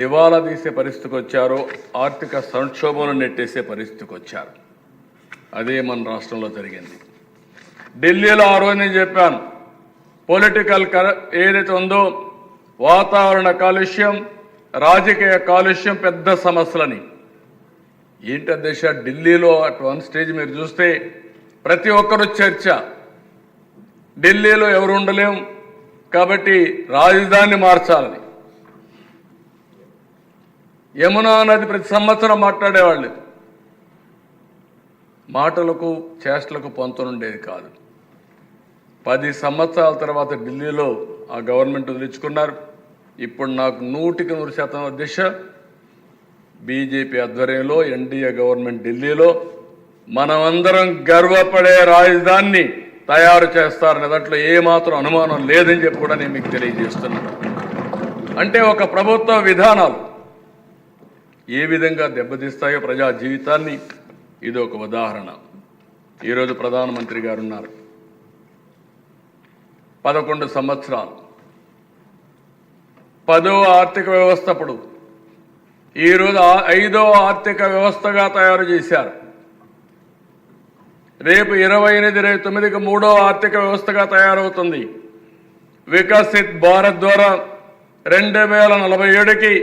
దివాలా తీసే పరిస్థితికి వచ్చారో, ఆర్థిక సంక్షోభంలో నెట్టేసే పరిస్థితికి వచ్చారు. అదే మన రాష్ట్రంలో జరిగింది. ఢిల్లీలో ఆ రోజు నేను చెప్పాను, పొలిటికల్ ఏదైతే ఉందో వాతావరణ కాలుష్యం, రాజకీయ కాలుష్యం పెద్ద సమస్యలని. ఏంటి అధ్యక్ష, ఢిల్లీలో అట్ వన్ స్టేజ్ మీరు చూస్తే ప్రతి ఒక్కరు చర్చ, ఢిల్లీలో ఎవరు ఉండలేం కాబట్టి రాజధాని మార్చాలని. యమునా నది ప్రతి సంవత్సరం మాట్లాడేవాళ్ళు, మాటలకు చేష్టలకు పొంతనుండేది కాదు. 10 సంవత్సరాల తర్వాత ఢిల్లీలో ఆ గవర్నమెంట్ వదిలించుకున్నారు. ఇప్పుడు నాకు 100% అధ్యక్ష, బీజేపీ ఆధ్వర్యంలో ఎన్డీఏ గవర్నమెంట్ ఢిల్లీలో మనమందరం గర్వపడే రాజధానిని తయారు చేస్తారనే దాంట్లో ఏమాత్రం అనుమానం లేదని చెప్పి కూడా నేను మీకు తెలియజేస్తున్నాను. అంటే ఒక ప్రభుత్వ విధానాలు ఏ విధంగా దెబ్బతీస్తాయో ప్రజా జీవితాన్ని ఇది ఒక ఉదాహరణ. ఈరోజు ప్రధానమంత్రి గారు ఉన్నారు, 11 సంవత్సరాలు 10వ ఆర్థిక వ్యవస్థ, అప్పుడు ఈరోజు 5వ ఆర్థిక వ్యవస్థగా తయారు చేశారు. రేపు 28-29కి 3వ ఆర్థిక వ్యవస్థగా తయారవుతుంది. వికసిత్ భారత్ ద్వారా 2047కి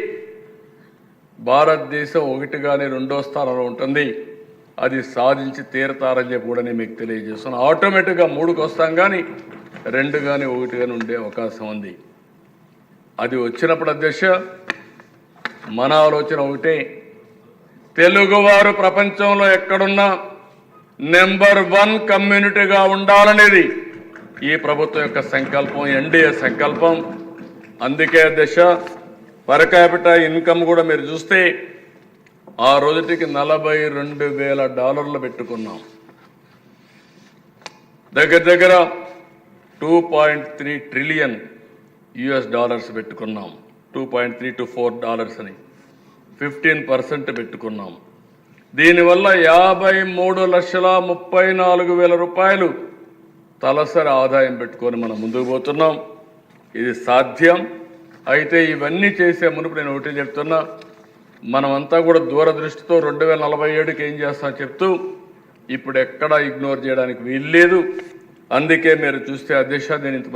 భారతదేశం 1 కానీ 2వ స్థానంలో ఉంటుంది. అది సాధించి తీరతారని చెప్పి కూడా నేను మీకు తెలియజేస్తున్నాను. ఆటోమేటిక్గా 3కి వస్తాం, కానీ 2 కానీ 1 కానీ ఉండే అవకాశం ఉంది. అది వచ్చినప్పుడు అధ్యక్ష, మన ఆలోచన ఒకటే, తెలుగువారు ప్రపంచంలో ఎక్కడున్నా నెంబర్ 1 కమ్యూనిటీగా ఉండాలనేది ఈ ప్రభుత్వం యొక్క సంకల్పం, ఎన్డీఏ సంకల్పం. అందుకే అధ్యక్ష, పర్ క్యాపిటల్ ఇన్కమ్ కూడా మీరు చూస్తే ఆ రోజుటికి $42,000 పెట్టుకున్నాం. దగ్గర 2.3 ట్రిలియన్ పెట్టుకున్నాం. 2.3 to 4 అని 15% పెట్టుకున్నాం. దీనివల్ల 53,34,000 రూపాయలు తలసరి ఆదాయం పెట్టుకొని మనం ముందుకు పోతున్నాం. ఇది సాధ్యం. అయితే ఇవన్నీ చేసే మునుపు నేను ఒకటి చెప్తున్నా, మనమంతా కూడా దూరదృష్టితో 2047కి ఏం చేస్తాం చెప్తూ ఇప్పుడు ఎక్కడా ఇగ్నోర్ చేయడానికి వీల్లేదు. అందుకే మీరు చూస్తే అధ్యక్ష, నేను